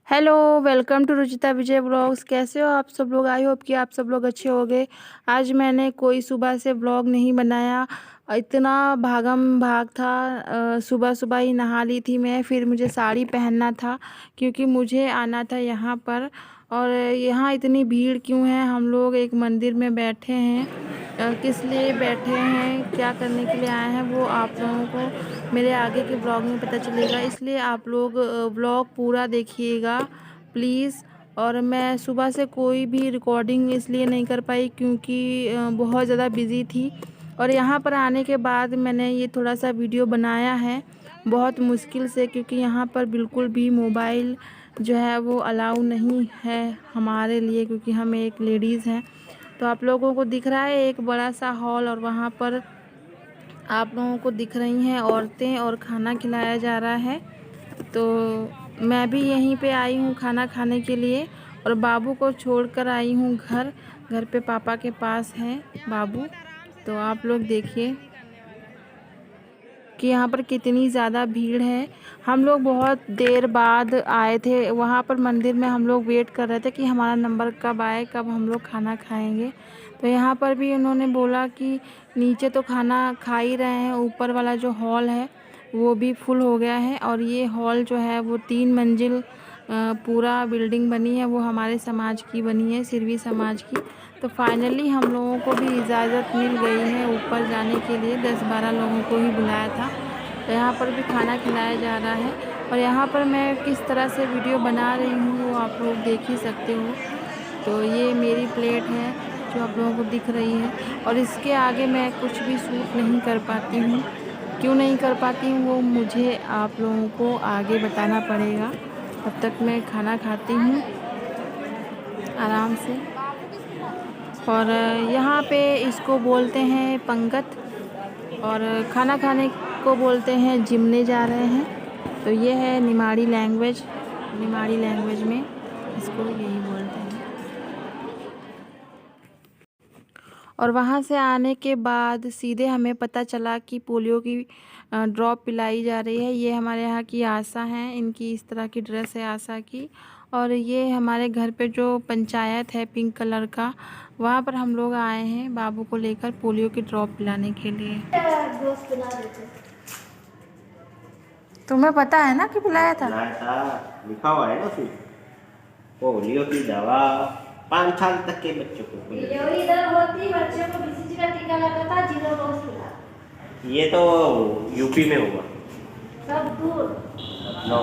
Hello, welcome to Ruchita Vijay blogs. कैसे हो आप सब लोग? आई होप कि आप सब लोग अच्छे होंगे। आज मैंने कोई सुबह से ब्लॉग नहीं बनाया। इतना भागम भाग था। सुबह सुबह ही नहा ली थी मैं, फिर मुझे साड़ी पहनना था क्योंकि मुझे आना था यहाँ पर। और यहाँ इतनी भीड़ क्यों है? हम लोग एक मंदिर में बैठे हैं। किस लिए बैठे हैं, क्या करने के लिए आए हैं, वो आप लोगों को मेरे आगे के ब्लॉग में पता चलेगा। इसलिए आप लोग ब्लॉग पूरा देखिएगा प्लीज़। और मैं सुबह से कोई भी रिकॉर्डिंग इसलिए नहीं कर पाई क्योंकि बहुत ज़्यादा बिज़ी थी। और यहाँ पर आने के बाद मैंने ये थोड़ा सा वीडियो बनाया है बहुत मुश्किल से, क्योंकि यहाँ पर बिल्कुल भी मोबाइल जो है वो अलाउ नहीं है हमारे लिए, क्योंकि हम एक लेडीज़ हैं। तो आप लोगों को दिख रहा है एक बड़ा सा हॉल, और वहाँ पर आप लोगों को दिख रही हैं औरतें और खाना खिलाया जा रहा है। तो मैं भी यहीं पे आई हूँ खाना खाने के लिए, और बाबू को छोड़कर आई हूँ घर पे पापा के पास है बाबू। तो आप लोग देखिए कि यहाँ पर कितनी ज़्यादा भीड़ है। हम लोग बहुत देर बाद आए थे वहाँ पर मंदिर में। हम लोग वेट कर रहे थे कि हमारा नंबर कब आए, कब हम लोग खाना खाएंगे। तो यहाँ पर भी उन्होंने बोला कि नीचे तो खाना खा ही रहे हैं, ऊपर वाला जो हॉल है वो भी फुल हो गया है। और ये हॉल जो है वो 3 मंजिल पूरा बिल्डिंग बनी है, वो हमारे समाज की बनी है, सिरवी समाज की। तो फाइनली हम लोगों को भी इजाज़त मिल गई है ऊपर जाने के लिए। 10-12 लोगों को ही बुलाया था। तो यहाँ पर भी खाना खिलाया जा रहा है, और यहाँ पर मैं किस तरह से वीडियो बना रही हूँ वो आप लोग देख ही सकते हो। तो ये मेरी प्लेट है जो आप लोगों को दिख रही है, और इसके आगे मैं कुछ भी शूट नहीं कर पाती हूँ। क्यों नहीं कर पाती हूँ वो मुझे आप लोगों को आगे बताना पड़ेगा। तब तक मैं खाना खाती हूँ आराम से। और यहाँ पे इसको बोलते हैं पंगत, और खाना खाने को बोलते हैं जिमने जा रहे हैं। तो ये है निमाड़ी लैंग्वेज। निमाड़ी लैंग्वेज में इसको यही बोलते हैं। और वहाँ से आने के बाद सीधे हमें पता चला कि पोलियो की ड्रॉप पिलाई जा रही है। ये हमारे यहाँ की आशा हैं, इनकी इस तरह की ड्रेस है आशा की। और ये हमारे घर पे जो पंचायत है पिंक कलर का, वहाँ पर हम लोग आए हैं बाबू को लेकर पोलियो की ड्रॉप पिलाने के लिए। तुम्हें पता है ना कि पिलाया था? पिलाया था, लिखा हुआ है ना उसमें। पोलियो की दवा 5 साल तक के बच्चों को पोलियो इधर होती बच्चों को बीसीजी का टीका लगा था 0 डोज पिला। ये तो यूपी में होगा। सब दूर नो।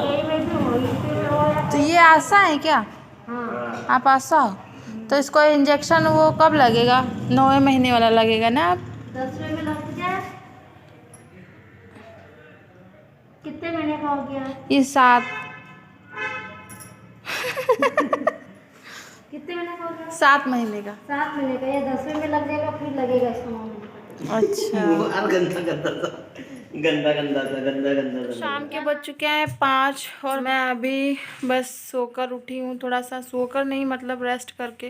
तो ये आशा है क्या? हाँ। आप आशा हो? तो इसको इंजेक्शन वो कब लगेगा? 9वें महीने वाला लगेगा ना? आप 10वें में लग जाए। कितने महीने का हो गया? ये 7। कितने महीने का हो गया? 7 महीने का। 7 महीने का। ये 10वें में लग जाएगा, फिर लगेगा इसको 9 महीने का। अच्छा। गंदा गंदा सा गंदा गंदा सा गंदा गंदा सा। शाम के बज चुके हैं 5, और मैं अभी बस सोकर उठी हूँ। थोड़ा सा सोकर नहीं, मतलब रेस्ट करके,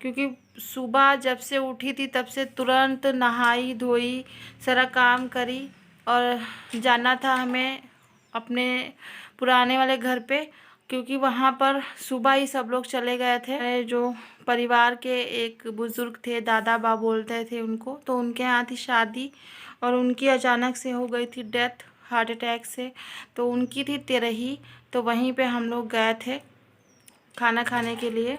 क्योंकि सुबह जब से उठी थी तब से तुरंत नहाई धोई, सारा काम करी, और जाना था हमें अपने पुराने वाले घर पे, क्योंकि वहाँ पर सुबह ही सब लोग चले गए थे। जो परिवार के एक बुज़ुर्ग थे, दादा बा बोलते थे उनको, तो उनके यहाँ थी शादी, और उनकी अचानक से हो गई थी डेथ हार्ट अटैक से। तो उनकी थी 13ही। तो वहीं पे हम लोग गए थे खाना खाने के लिए।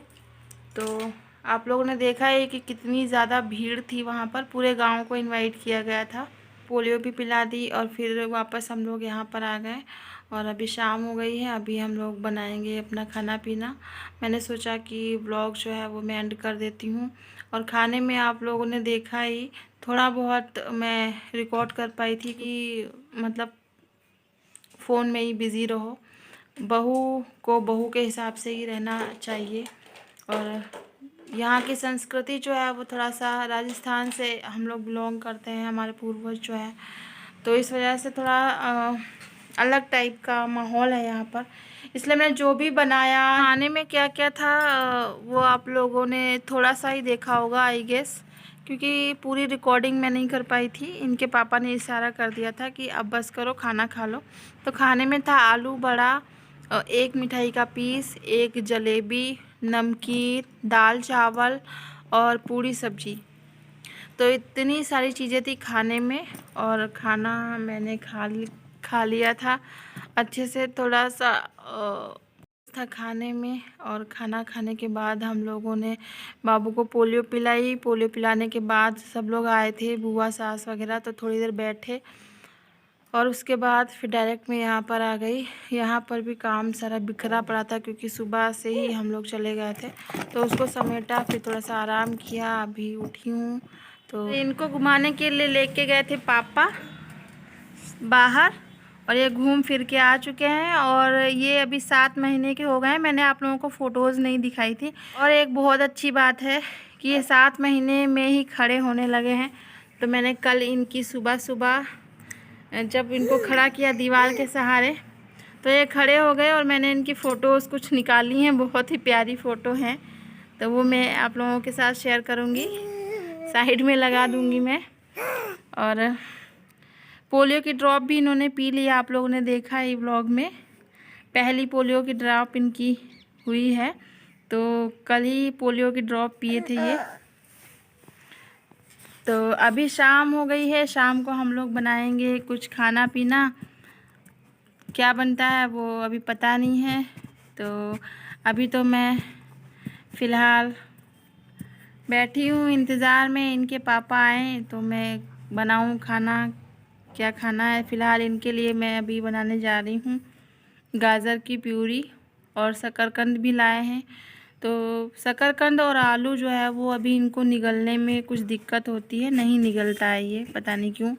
तो आप लोगों ने देखा है कि कितनी ज़्यादा भीड़ थी वहाँ पर। पूरे गांव को इनवाइट किया गया था। पोलियो भी पिला दी, और फिर वापस हम लोग यहाँ पर आ गए। और अभी शाम हो गई है, अभी हम लोग बनाएंगे अपना खाना पीना। मैंने सोचा कि व्लॉग जो है वो मैं एंड कर देती हूँ। और खाने में आप लोगों ने देखा ही, थोड़ा बहुत मैं रिकॉर्ड कर पाई थी कि मतलब फ़ोन में ही बिज़ी रहो। बहू को बहू के हिसाब से ही रहना चाहिए। और यहाँ की संस्कृति जो है वो थोड़ा सा राजस्थान से हम लोग बिलोंग करते हैं, हमारे पूर्वज जो है। तो इस वजह से थोड़ा अलग टाइप का माहौल है यहाँ पर। इसलिए मैंने जो भी बनाया खाने में क्या क्या था वो आप लोगों ने थोड़ा सा ही देखा होगा आई गेस, क्योंकि पूरी रिकॉर्डिंग मैं नहीं कर पाई थी। इनके पापा ने इशारा कर दिया था कि अब बस करो, खाना खा लो। तो खाने में था आलू बड़ा, और एक मिठाई का पीस, एक जलेबी, नमकीन, दाल चावल और पूरी सब्जी। तो इतनी सारी चीज़ें थी खाने में, और खाना मैंने खा लिया था अच्छे से। थोड़ा सा था खाने में, और खाना खाने के बाद हम लोगों ने बाबू को पोलियो पिलाई। पोलियो पिलाने के बाद सब लोग आए थे, बुआ सास वगैरह, तो थोड़ी देर बैठे और उसके बाद फिर डायरेक्ट मैं यहाँ पर आ गई। यहाँ पर भी काम सारा बिखरा पड़ा था क्योंकि सुबह से ही हम लोग चले गए थे, तो उसको समेटा, फिर थोड़ा सा आराम किया, अभी उठी हूँ। तो इनको घुमाने के लिए लेके गए थे पापा बाहर, और ये घूम फिर के आ चुके हैं। और ये अभी 7 महीने के हो गए हैं। मैंने आप लोगों को फ़ोटोज़ नहीं दिखाई थी। और एक बहुत अच्छी बात है कि ये 7 महीने में ही खड़े होने लगे हैं। तो मैंने कल इनकी सुबह सुबह जब इनको खड़ा किया दीवार के सहारे, तो ये खड़े हो गए, और मैंने इनकी फ़ोटोज़ कुछ निकाली हैं, बहुत ही प्यारी फ़ोटो हैं। तो वो मैं आप लोगों के साथ शेयर करूँगी, साइड में लगा दूँगी मैं। और पोलियो की ड्रॉप भी इन्होंने पी लिया, आप लोगों ने देखा है व्लॉग में। पहली पोलियो की ड्रॉप इनकी हुई है, तो कल ही पोलियो की ड्रॉप पिए थे ये। तो अभी शाम हो गई है, शाम को हम लोग बनाएंगे कुछ खाना पीना। क्या बनता है वो अभी पता नहीं है। तो अभी तो मैं फ़िलहाल बैठी हूँ इंतज़ार में इनके पापा आए तो मैं बनाऊँ खाना। क्या खाना है फ़िलहाल इनके लिए मैं अभी बनाने जा रही हूँ गाजर की प्यूरी, और शकरकंद भी लाए हैं। तो शकरकंद और आलू जो है वो अभी इनको निगलने में कुछ दिक्कत होती है, नहीं निगलता है ये, पता नहीं क्यों।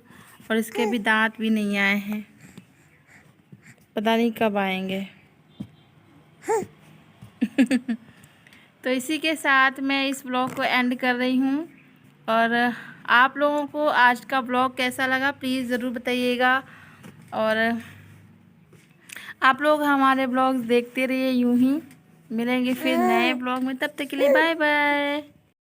और इसके भी दांत भी नहीं आए हैं, पता नहीं कब आएंगे। तो इसी के साथ मैं इस ब्लॉग को एंड कर रही हूँ। और आप लोगों को आज का ब्लॉग कैसा लगा प्लीज़ ज़रूर बताइएगा। और आप लोग हमारे ब्लॉग्स देखते रहिए यूं ही। मिलेंगे फिर नए ब्लॉग में, तब तक के लिए बाय बाय।